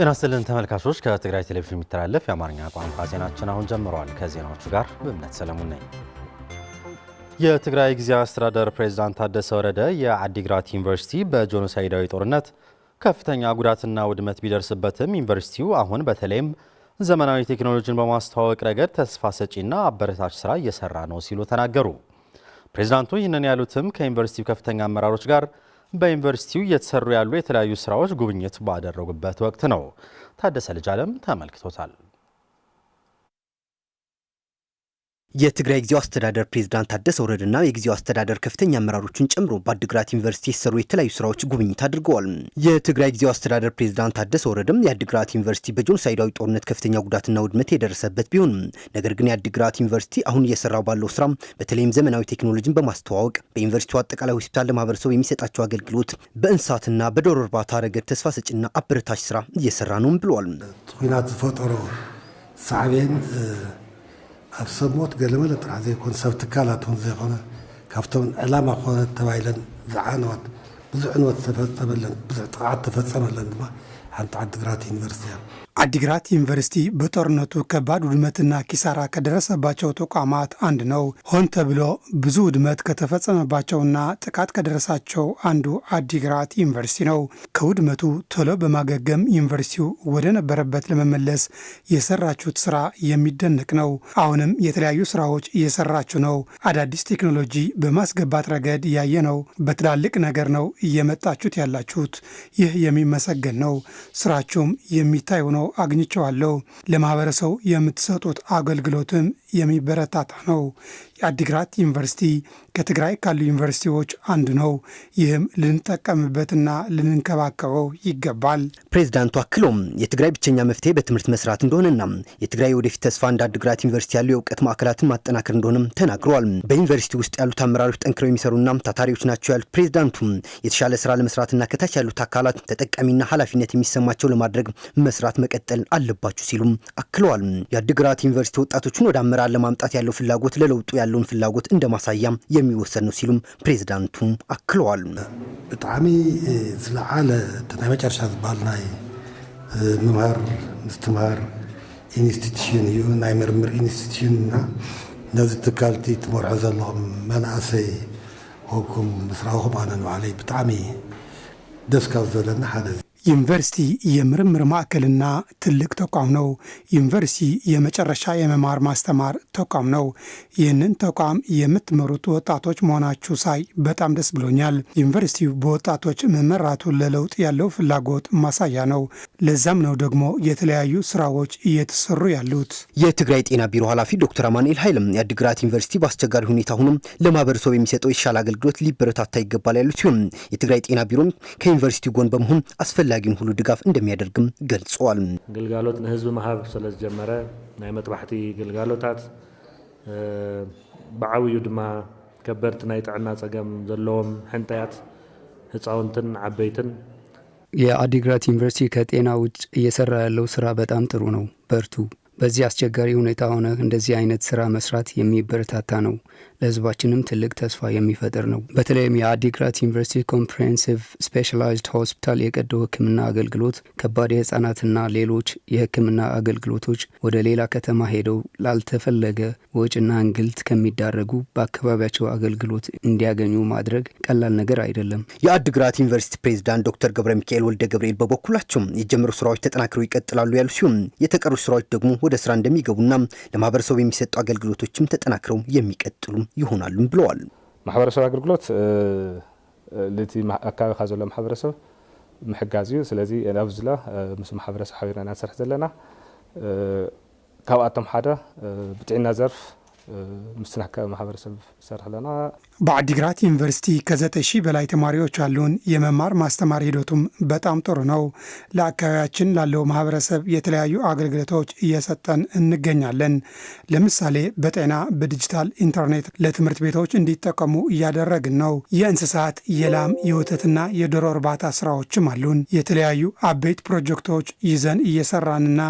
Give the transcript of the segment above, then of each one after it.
ጤና ይስጥልን ተመልካቾች ከትግራይ ቴሌቪዥን የሚተላለፍ የአማርኛ ቋንቋ ዜናችን አሁን ጀምሯል። ከዜናዎቹ ጋር በእምነት ሰለሞን ነኝ። የትግራይ ጊዜያዊ አስተዳደር ፕሬዝዳንት ታደሰ ወረደ የአዲግራት ዩኒቨርሲቲ በጄኖሳይዳዊ ጦርነት ከፍተኛ ጉዳትና ውድመት ቢደርስበትም ዩኒቨርሲቲው አሁን በተለይም ዘመናዊ ቴክኖሎጂን በማስተዋወቅ ረገድ ተስፋ ሰጪና አበረታች ስራ እየሰራ ነው ሲሉ ተናገሩ። ፕሬዝዳንቱ ይህንን ያሉትም ከዩኒቨርሲቲው ከፍተኛ አመራሮች ጋር በዩኒቨርሲቲው እየተሰሩ ያሉ የተለያዩ ስራዎች ጉብኝት ባደረጉበት ወቅት ነው። ታደሰ ልጅ ዓለም ተመልክቶታል። የትግራይ ጊዜያዊ አስተዳደር ፕሬዝዳንት ታደሰ ወረደና የጊዜያዊ አስተዳደር ከፍተኛ አመራሮችን ጨምሮ በአዲግራት ዩኒቨርሲቲ የተሰሩ የተለያዩ ስራዎች ጉብኝት አድርገዋል። የትግራይ ጊዜያዊ አስተዳደር ፕሬዝዳንት ታደሰ ወረደም የአዲግራት ዩኒቨርሲቲ በጄኖሳይዳዊ ጦርነት ከፍተኛ ጉዳትና ውድመት የደረሰበት ቢሆንም ነገር ግን የአዲግራት ዩኒቨርሲቲ አሁን እየሰራው ባለው ስራ በተለይም ዘመናዊ ቴክኖሎጂን በማስተዋወቅ በዩኒቨርሲቲው አጠቃላይ ሆስፒታል ለማህበረሰቡ የሚሰጣቸው አገልግሎት በእንስሳትና በዶሮ እርባታ ረገድ ተስፋ ሰጪና አበረታች ስራ እየሰራ ነው ብለዋል። ጦርነት ፈጠሮ ሳዕቤን አብሰሞት ገለመለ ጥራ ዘይኮን ሰብ ትካላቱን ዘይኮነ ካብቶም ዕላማ ኮነ ተባይለን ዝዓነወት ብዙሕ ዕንወት ተፈጸመለን ብዙሕ ጥቃት ተፈጸመለን ድማ ሓንቲ ዓዲግራት ዩኒቨርሲቲ አዲግራት ዩኒቨርሲቲ በጦርነቱ ከባድ ውድመትና ኪሳራ ከደረሰባቸው ተቋማት አንድ ነው። ሆን ተብሎ ብዙ ውድመት ከተፈጸመባቸውና ጥቃት ከደረሳቸው አንዱ አዲግራት ዩኒቨርሲቲ ነው። ከውድመቱ ቶሎ በማገገም ዩኒቨርሲቲው ወደ ነበረበት ለመመለስ የሰራችሁት ስራ የሚደነቅ ነው። አሁንም የተለያዩ ስራዎች እየሰራችሁ ነው። አዳዲስ ቴክኖሎጂ በማስገባት ረገድ ያየ ነው። በትላልቅ ነገር ነው እየመጣችሁት ያላችሁት። ይህ የሚመሰገን ነው። ስራችሁም የሚታይ ነው አግኝቼዋለሁ። ለማህበረሰቡ የምትሰጡት አገልግሎትም የሚበረታታ ነው። የአዲግራት ዩኒቨርሲቲ ከትግራይ ካሉ ዩኒቨርሲቲዎች አንዱ ነው። ይህም ልንጠቀምበትና ልንንከባከበው ይገባል። ፕሬዝዳንቱ አክሎም የትግራይ ብቸኛ መፍትሄ በትምህርት መስራት እንደሆነና የትግራይ ወደፊት ተስፋ እንደ አዲግራት ዩኒቨርሲቲ ያሉ የእውቀት ማዕከላትን ማጠናከር እንደሆነም ተናግረዋል። በዩኒቨርሲቲ ውስጥ ያሉት አመራሮች ጠንክረው የሚሰሩና ታታሪዎች ናቸው ያሉት ፕሬዝዳንቱ የተሻለ ስራ ለመስራትና ከታች ያሉት አካላት ተጠቃሚና ኃላፊነት የሚሰማቸው ለማድረግ መስራት መቀጠል አለባችሁ ሲሉም አክለዋል። የአዲግራት ዩኒቨርሲቲ ወጣቶችን ወደ አመራር ለማምጣት ያለው ፍላጎት ለለውጡ ያለውን ፍላጎት እንደማሳያም የሚወሰድ ነው ሲሉም ፕሬዝዳንቱ አክለዋል። ብጣዕሚ ዝለዓለ ናይ መጨረሻ ዝበሃል ናይ ምምሃር ምስትምሃር ኢንስቲትዩሽን እዩ። ናይ ምርምር ኢንስቲትዩሽን እና ነዚ ትካልቲ ትመርሖ ዘለኹም መናእሰይ ወኩም ምስራኹም ኣነ ንባዕለይ ብጣዕሚ ደስ ካብ ዘለና ሓደ ዩኒቨርሲቲ የምርምር ማዕከልና ትልቅ ተቋም ነው። ዩኒቨርሲቲ የመጨረሻ የመማር ማስተማር ተቋም ነው። ይህንን ተቋም የምትመሩት ወጣቶች መሆናችሁ ሳይ በጣም ደስ ብሎኛል። ዩኒቨርሲቲው በወጣቶች መመራቱ ለለውጥ ያለው ፍላጎት ማሳያ ነው። ለዛም ነው ደግሞ የተለያዩ ስራዎች እየተሰሩ ያሉት። የትግራይ ጤና ቢሮ ኃላፊ ዶክተር አማኑኤል ኃይለም የአዲግራት ዩኒቨርሲቲ በአስቸጋሪ ሁኔታ ሆኖም ለማህበረሰቡ የሚሰጠው የተሻለ አገልግሎት ሊበረታታ ይገባል ያሉት ሲሆን የትግራይ ጤና ቢሮም ከዩኒቨርሲቲው ጎን በመሆን አስፈላጊውን ሁሉ ድጋፍ እንደሚያደርግም ገልጸዋል። ግልጋሎት ለህዝብ ማህብ ስለጀመረ ናይ መጥባሕቲ ግልጋሎታት ብዓብዩ ድማ ከበድቲ ናይ ጥዕና ጸገም ዘለዎም ሕንጠያት ህፃውንትን ዓበይትን የአዲግራት ዩኒቨርሲቲ ከጤና ውጭ እየሰራ ያለው ስራ በጣም ጥሩ ነው። በርቱ። በዚህ አስቸጋሪ ሁኔታ ሆነ እንደዚህ አይነት ስራ መስራት የሚበረታታ ነው። ለህዝባችንም ትልቅ ተስፋ የሚፈጥር ነው። በተለይም የአዲግራት ዩኒቨርሲቲ ኮምፕሬሄንሲቭ ስፔሻላይዝድ ሆስፒታል የቀዶ ሕክምና አገልግሎት፣ ከባድ የህፃናትና ሌሎች የሕክምና አገልግሎቶች ወደ ሌላ ከተማ ሄደው ላልተፈለገ ወጪና እንግልት ከሚዳረጉ በአካባቢያቸው አገልግሎት እንዲያገኙ ማድረግ ቀላል ነገር አይደለም። የአዲግራት ዩኒቨርሲቲ ፕሬዝዳንት ዶክተር ገብረ ሚካኤል ወልደ ገብርኤል በበኩላቸው የጀመሩ ስራዎች ተጠናክረው ይቀጥላሉ ያሉ ሲሆን የተቀሩ ስራዎች ደግሞ ወደ ስራ እንደሚገቡና ለማህበረሰቡ የሚሰጡ አገልግሎቶችም ተጠናክረው የሚቀጥሉ ይሆናሉ ብለዋል። ማህበረሰብ አገልግሎት ለቲ አካባቢ ካዘለ ማህበረሰብ ምሕጋዝ እዩ። ስለዚህ ኣብዝላ ምስ ማህበረሰብ ሓቢርና ንሰርሕ ዘለና ካብኣቶም ሓደ ብጥዕና ዘርፍ ምስና ከማህበረሰብ ሰርሐለና። በአዲግራት ዩኒቨርሲቲ ከ9,000 በላይ ተማሪዎች አሉን። የመማር ማስተማር ሂደቱም በጣም ጥሩ ነው። ለአካባቢያችን ላለው ማህበረሰብ የተለያዩ አገልግሎቶች እየሰጠን እንገኛለን። ለምሳሌ በጤና በዲጂታል ኢንተርኔት ለትምህርት ቤቶች እንዲጠቀሙ እያደረግን ነው። የእንስሳት የላም የወተትና የዶሮ እርባታ ስራዎችም አሉን። የተለያዩ አበይት ፕሮጀክቶች ይዘን እየሰራንና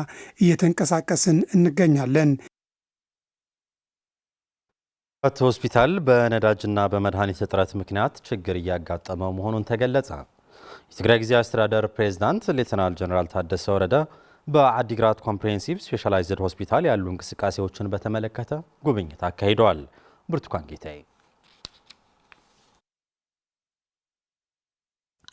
እየተንቀሳቀስን እንገኛለን። ሆስፒታል በነዳጅና በመድኃኒት እጥረት ምክንያት ችግር እያጋጠመው መሆኑን ተገለጸ። የትግራይ ጊዜያዊ አስተዳደር ፕሬዝዳንት ሌተናል ጀነራል ታደሰ ወረደ በአዲግራት ኮምፕሬሄንሲቭ ስፔሻላይዝድ ሆስፒታል ያሉ እንቅስቃሴዎችን በተመለከተ ጉብኝት አካሂደዋል። ብርቱካን ጌታዬ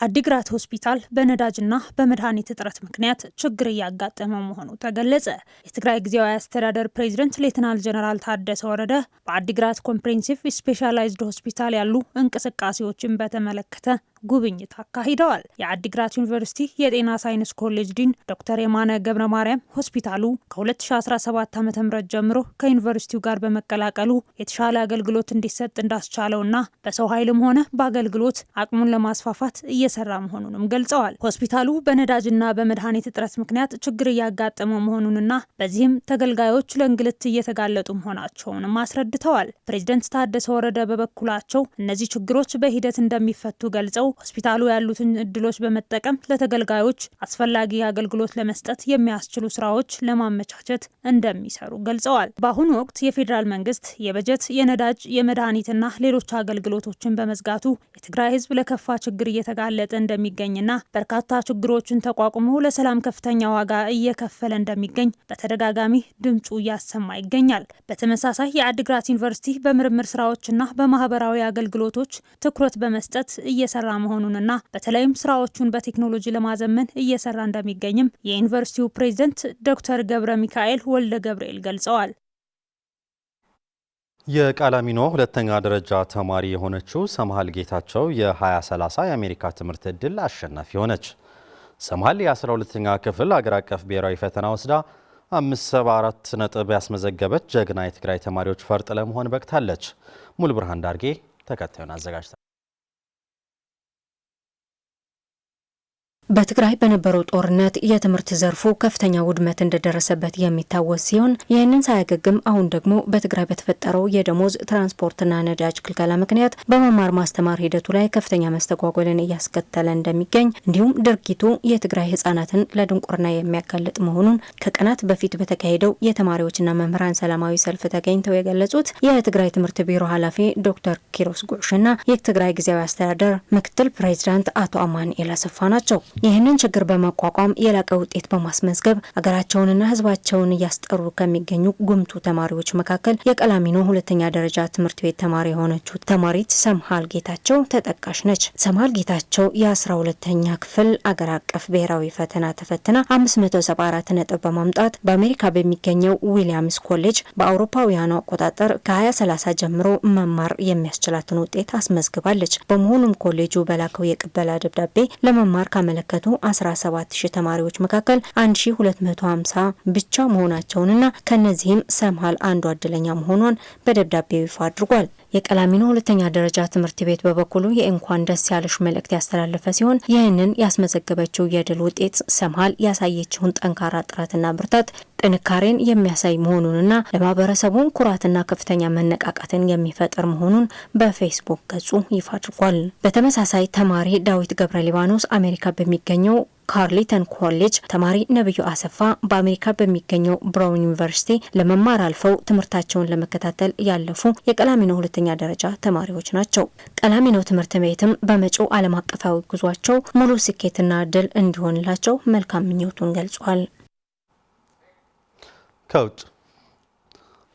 አዲግራት ሆስፒታል በነዳጅና በመድኃኒት እጥረት ምክንያት ችግር እያጋጠመ መሆኑ ተገለጸ። የትግራይ ጊዜያዊ አስተዳደር ፕሬዝዳንት ሌተናል ጀነራል ታደሰ ወረደ በአዲግራት ኮምፕሬሄንሲቭ ስፔሻላይዝድ ሆስፒታል ያሉ እንቅስቃሴዎችን በተመለከተ ጉብኝት አካሂደዋል። የአዲግራት ዩኒቨርሲቲ የጤና ሳይንስ ኮሌጅ ዲን ዶክተር የማነ ገብረ ማርያም ሆስፒታሉ ከ2017 ዓ.ም ጀምሮ ከዩኒቨርሲቲው ጋር በመቀላቀሉ የተሻለ አገልግሎት እንዲሰጥ እንዳስቻለውና በሰው ኃይልም ሆነ በአገልግሎት አቅሙን ለማስፋፋት እየሰራ መሆኑንም ገልጸዋል። ሆስፒታሉ በነዳጅና በመድኃኒት እጥረት ምክንያት ችግር እያጋጠመው መሆኑንና በዚህም ተገልጋዮች ለእንግልት እየተጋለጡ መሆናቸውንም አስረድተዋል። ፕሬዝዳንት ታደሰ ወረደ በበኩላቸው እነዚህ ችግሮች በሂደት እንደሚፈቱ ገልጸው ሆስፒታሉ ያሉትን እድሎች በመጠቀም ለተገልጋዮች አስፈላጊ አገልግሎት ለመስጠት የሚያስችሉ ስራዎች ለማመቻቸት እንደሚሰሩ ገልጸዋል። በአሁኑ ወቅት የፌዴራል መንግስት የበጀት፣ የነዳጅ፣ የመድኃኒትና ሌሎች አገልግሎቶችን በመዝጋቱ የትግራይ ህዝብ ለከፋ ችግር እየተጋለጠ እንደሚገኝና በርካታ ችግሮችን ተቋቁሞ ለሰላም ከፍተኛ ዋጋ እየከፈለ እንደሚገኝ በተደጋጋሚ ድምፁ እያሰማ ይገኛል። በተመሳሳይ የአዲግራት ዩኒቨርሲቲ በምርምር ስራዎችና በማህበራዊ አገልግሎቶች ትኩረት በመስጠት እየሰራ መሆኑንና በተለይም ስራዎቹን በቴክኖሎጂ ለማዘመን እየሰራ እንደሚገኝም የዩኒቨርሲቲው ፕሬዝዳንት ዶክተር ገብረ ሚካኤል ወልደ ገብርኤል ገልጸዋል። የቃላሚኖ ሁለተኛ ደረጃ ተማሪ የሆነችው ሰምሃል ጌታቸው የ2030 የአሜሪካ ትምህርት ዕድል አሸናፊ ሆነች። ሰምሃል የ12ኛ ክፍል አገር አቀፍ ብሔራዊ ፈተና ወስዳ 574 ነጥብ ያስመዘገበች ጀግና የትግራይ ተማሪዎች ፈርጥ ለመሆን በቅታለች። ሙሉ ብርሃን ዳርጌ ተከታዩን አዘጋጅታ በትግራይ በነበረው ጦርነት የትምህርት ዘርፉ ከፍተኛ ውድመት እንደደረሰበት የሚታወስ ሲሆን ይህንን ሳያገግም አሁን ደግሞ በትግራይ በተፈጠረው የደሞዝ ትራንስፖርትና ነዳጅ ክልከላ ምክንያት በመማር ማስተማር ሂደቱ ላይ ከፍተኛ መስተጓጎልን እያስከተለ እንደሚገኝ እንዲሁም ድርጊቱ የትግራይ ሕጻናትን ለድንቁርና የሚያጋልጥ መሆኑን ከቀናት በፊት በተካሄደው የተማሪዎችና መምህራን ሰላማዊ ሰልፍ ተገኝተው የገለጹት የትግራይ ትምህርት ቢሮ ኃላፊ ዶክተር ኪሮስ ጉዕሽና የትግራይ ጊዜያዊ አስተዳደር ምክትል ፕሬዚዳንት አቶ አማኑኤል አሰፋ ናቸው። ይህንን ችግር በመቋቋም የላቀ ውጤት በማስመዝገብ ሀገራቸውንና ህዝባቸውን እያስጠሩ ከሚገኙ ጉምቱ ተማሪዎች መካከል የቀላሚኖ ሁለተኛ ደረጃ ትምህርት ቤት ተማሪ የሆነችው ተማሪት ሰምሃል ጌታቸው ተጠቃሽ ነች። ሰምሃል ጌታቸው የ12ኛ ክፍል አገር አቀፍ ብሔራዊ ፈተና ተፈትና 574 ነጥብ በማምጣት በአሜሪካ በሚገኘው ዊሊያምስ ኮሌጅ በአውሮፓውያኑ አቆጣጠር ከ2030 ጀምሮ መማር የሚያስችላትን ውጤት አስመዝግባለች። በመሆኑም ኮሌጁ በላከው የቅበላ ደብዳቤ ለመማር ካመለከቱ 17000 ተማሪዎች መካከል 1250 ብቻ መሆናቸውንና ከነዚህም ሰምሃል አንዷ እድለኛ መሆኗን በደብዳቤው ይፋ አድርጓል። የቀላሚኖ ሁለተኛ ደረጃ ትምህርት ቤት በበኩሉ የእንኳን ደስ ያለሽ መልእክት ያስተላለፈ ሲሆን ይህንን ያስመዘገበችው የድል ውጤት ሰምሃል ያሳየችውን ጠንካራ ጥረትና ብርታት ጥንካሬን የሚያሳይ መሆኑንና ለማህበረሰቡን ኩራትና ከፍተኛ መነቃቃትን የሚፈጥር መሆኑን በፌስቡክ ገጹ ይፋ አድርጓል። በተመሳሳይ ተማሪ ዳዊት ገብረ ሊባኖስ አሜሪካ በሚገኘው ካርሊተን ኮሌጅ፣ ተማሪ ነብዩ አሰፋ በአሜሪካ በሚገኘው ብራውን ዩኒቨርሲቲ ለመማር አልፈው ትምህርታቸውን ለመከታተል ያለፉ የቀላሚኖ ሁለተኛ ደረጃ ተማሪዎች ናቸው። ቀላሚኖ ትምህርት ቤትም በመጪው ዓለም አቀፋዊ ጉዟቸው ሙሉ ስኬትና ድል እንዲሆንላቸው መልካም ምኞቱን ገልጿል። ከውጭ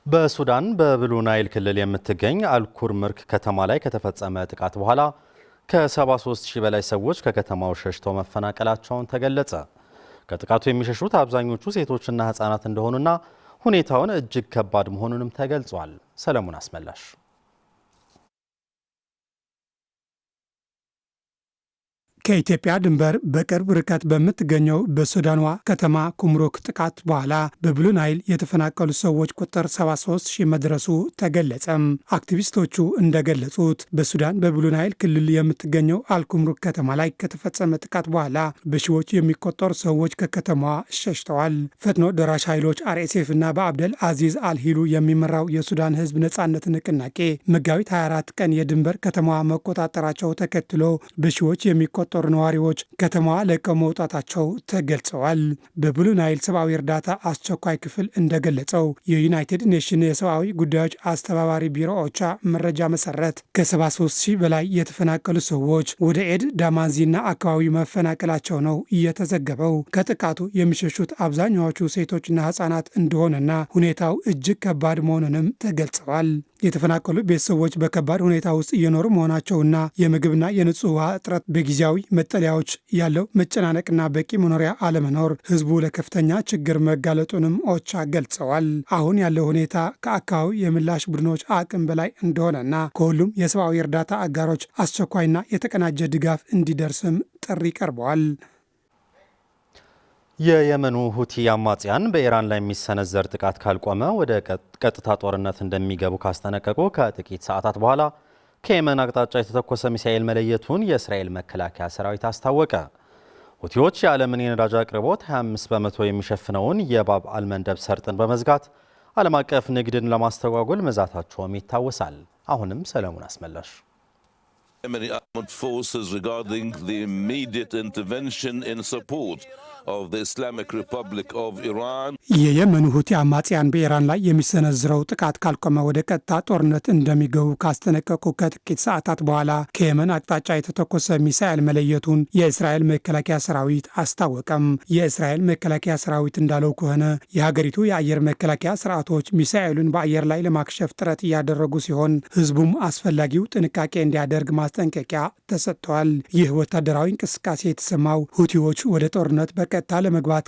በሱዳን በብሉ ናይል ክልል የምትገኝ አልኩርምርክ ከተማ ላይ ከተፈጸመ ጥቃት በኋላ ከ73000 በላይ ሰዎች ከከተማው ሸሽተው መፈናቀላቸውን ተገለጸ። ከጥቃቱ የሚሸሹት አብዛኞቹ ሴቶችና ሕፃናት እንደሆኑና ሁኔታውን እጅግ ከባድ መሆኑንም ተገልጿል። ሰለሞን አስመላሽ ከኢትዮጵያ ድንበር በቅርብ ርቀት በምትገኘው በሱዳኗ ከተማ ኩምሩክ ጥቃት በኋላ በብሉ ናይል የተፈናቀሉ ሰዎች ቁጥር 73000 መድረሱ ተገለጸም። አክቲቪስቶቹ እንደገለጹት በሱዳን በብሉ ናይል ክልል የምትገኘው አልኩምሩክ ከተማ ላይ ከተፈጸመ ጥቃት በኋላ በሺዎች የሚቆጠሩ ሰዎች ከከተማዋ ሸሽተዋል። ፈጥኖ ደራሽ ኃይሎች አርኤስኤፍ እና በአብደል አዚዝ አልሂሉ የሚመራው የሱዳን ህዝብ ነጻነት ንቅናቄ መጋቢት 24 ቀን የድንበር ከተማዋ መቆጣጠራቸው ተከትሎ በሺዎች የሚቆጠሩ የሚቆጠሩ ነዋሪዎች ከተማዋ ለቀው መውጣታቸው ተገልጸዋል። በብሉ ናይል ሰብአዊ እርዳታ አስቸኳይ ክፍል እንደገለጸው የዩናይትድ ኔሽን የሰብአዊ ጉዳዮች አስተባባሪ ቢሮ ኦቻ መረጃ መሰረት ከ73 ሺህ በላይ የተፈናቀሉ ሰዎች ወደ ኤድ ዳማንዚና አካባቢ መፈናቀላቸው ነው እየተዘገበው። ከጥቃቱ የሚሸሹት አብዛኛዎቹ ሴቶችና ህጻናት እንደሆነና ሁኔታው እጅግ ከባድ መሆኑንም ተገልጸዋል። የተፈናቀሉ ቤተሰቦች በከባድ ሁኔታ ውስጥ እየኖሩ መሆናቸውና የምግብና የንጹህ ውሃ እጥረት፣ በጊዜያዊ መጠለያዎች ያለው መጨናነቅና በቂ መኖሪያ አለመኖር ህዝቡ ለከፍተኛ ችግር መጋለጡንም ኦቻ ገልጸዋል። አሁን ያለው ሁኔታ ከአካባቢ የምላሽ ቡድኖች አቅም በላይ እንደሆነና ከሁሉም የሰብአዊ እርዳታ አጋሮች አስቸኳይና የተቀናጀ ድጋፍ እንዲደርስም ጥሪ ቀርበዋል። የየመኑ ሁቲ አማጽያን በኢራን ላይ የሚሰነዘር ጥቃት ካልቆመ ወደ ቀጥታ ጦርነት እንደሚገቡ ካስጠነቀቁ ከጥቂት ሰዓታት በኋላ ከየመን አቅጣጫ የተተኮሰ ሚሳኤል መለየቱን የእስራኤል መከላከያ ሰራዊት አስታወቀ። ሁቲዎች የዓለምን የነዳጅ አቅርቦት 25 በመቶ የሚሸፍነውን የባብ አልመንደብ ሰርጥን በመዝጋት ዓለም አቀፍ ንግድን ለማስተጓጎል መዛታቸውም ይታወሳል። አሁንም ሰለሞን አስመላሽ Yemeni armed forces regarding the immediate intervention in support of the Islamic Republic of Iran. የየመኑ ሁቲ አማጽያን በኢራን ላይ የሚሰነዝረው ጥቃት ካልቆመ ወደ ቀጥታ ጦርነት እንደሚገቡ ካስጠነቀቁ ከጥቂት ሰዓታት በኋላ ከየመን አቅጣጫ የተተኮሰ ሚሳኤል መለየቱን የእስራኤል መከላከያ ሰራዊት አስታወቀም። የእስራኤል መከላከያ ሰራዊት እንዳለው ከሆነ የሀገሪቱ የአየር መከላከያ ስርዓቶች ሚሳኤሉን በአየር ላይ ለማክሸፍ ጥረት እያደረጉ ሲሆን ህዝቡም አስፈላጊው ጥንቃቄ እንዲያደርግ ማስጠንቀቂያ ተሰጥተዋል። ይህ ወታደራዊ እንቅስቃሴ የተሰማው ሁቲዎች ወደ ጦርነት በቀጥታ ለመግባት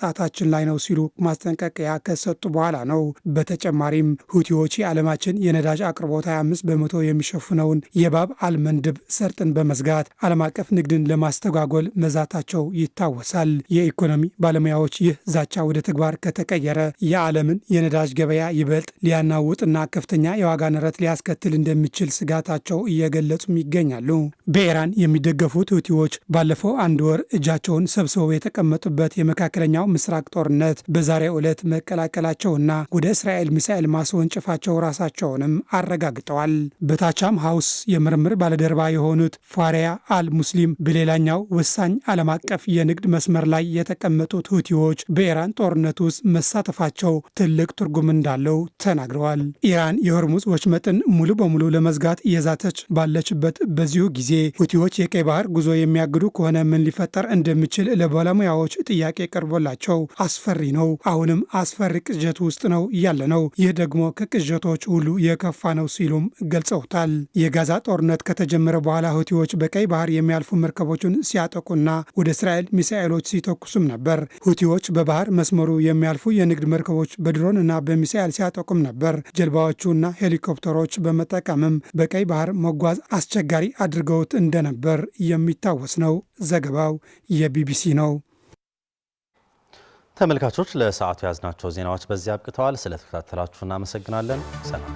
ጣታችን ላይ ነው ሲሉ ማስጠንቀቂያ ከሰጡ በኋላ ነው። በተጨማሪም ሁቲዎች የዓለማችን የነዳጅ አቅርቦት 25 በመቶ የሚሸፍነውን የባብ አልመንድብ ሰርጥን በመዝጋት ዓለም አቀፍ ንግድን ለማስተጓጎል መዛታቸው ይታወሳል። የኢኮኖሚ ባለሙያዎች ይህ ዛቻ ወደ ተግባር ከተቀየረ የዓለምን የነዳጅ ገበያ ይበልጥ ሊያናውጥና ከፍተኛ የዋጋ ንረት ሊያስከትል እንደሚችል ስጋታቸው እየገለጹ ይገኛሉ። በኢራን የሚደገፉት ሁቲዎች ባለፈው አንድ ወር እጃቸውን ሰብስበው የተቀመጡበት የመካከለኛው ምስራቅ ጦርነት በዛሬው ዕለት መቀላቀላቸውና ወደ እስራኤል ሚሳኤል ማስወንጨፋቸው ራሳቸውንም አረጋግጠዋል። በታቻም ሃውስ የምርምር ባለደረባ የሆኑት ፋሪያ አል ሙስሊም በሌላኛው ወሳኝ ዓለም አቀፍ የንግድ መስመር ላይ የተቀመጡት ሁቲዎች በኢራን ጦርነት ውስጥ መሳተፋቸው ትልቅ ትርጉም እንዳለው ተናግረዋል። ኢራን የሆርሙዝ ወሽመጥን ሙሉ በሙሉ ለመዝጋት እየዛተች ባለችበት በዚሁ ጊዜ ሁቲዎች የቀይ ባህር ጉዞ የሚያግዱ ከሆነ ምን ሊፈጠር እንደሚችል ለባለሙያዎች ጥያቄ ቀርቦላቸው አስፈሪ ነው፣ አሁንም አስፈሪ ቅዠት ውስጥ ነው ያለ ነው፣ ይህ ደግሞ ከቅዠቶች ሁሉ የከፋ ነው ሲሉም ገልጸውታል። የጋዛ ጦርነት ከተጀመረ በኋላ ሁቲዎች በቀይ ባህር የሚያልፉ መርከቦችን ሲያጠቁና ወደ እስራኤል ሚሳኤሎች ሲተኩሱም ነበር። ሁቲዎች በባህር መስመሩ የሚያልፉ የንግድ መርከቦች በድሮን እና በሚሳኤል ሲያጠቁም ነበር። ጀልባዎቹና ሄሊኮፕተሮች በመጠቀምም በቀይ ባህር መጓዝ አስቸጋሪ አድርገውት እንደነበር የሚታወስ ነው። ዘገባው የቢቢሲ ነው። ተመልካቾች ለሰዓቱ ያዝናቸው ዜናዎች በዚህ አብቅተዋል። ስለተከታተላችሁ እናመሰግናለን። ሰላም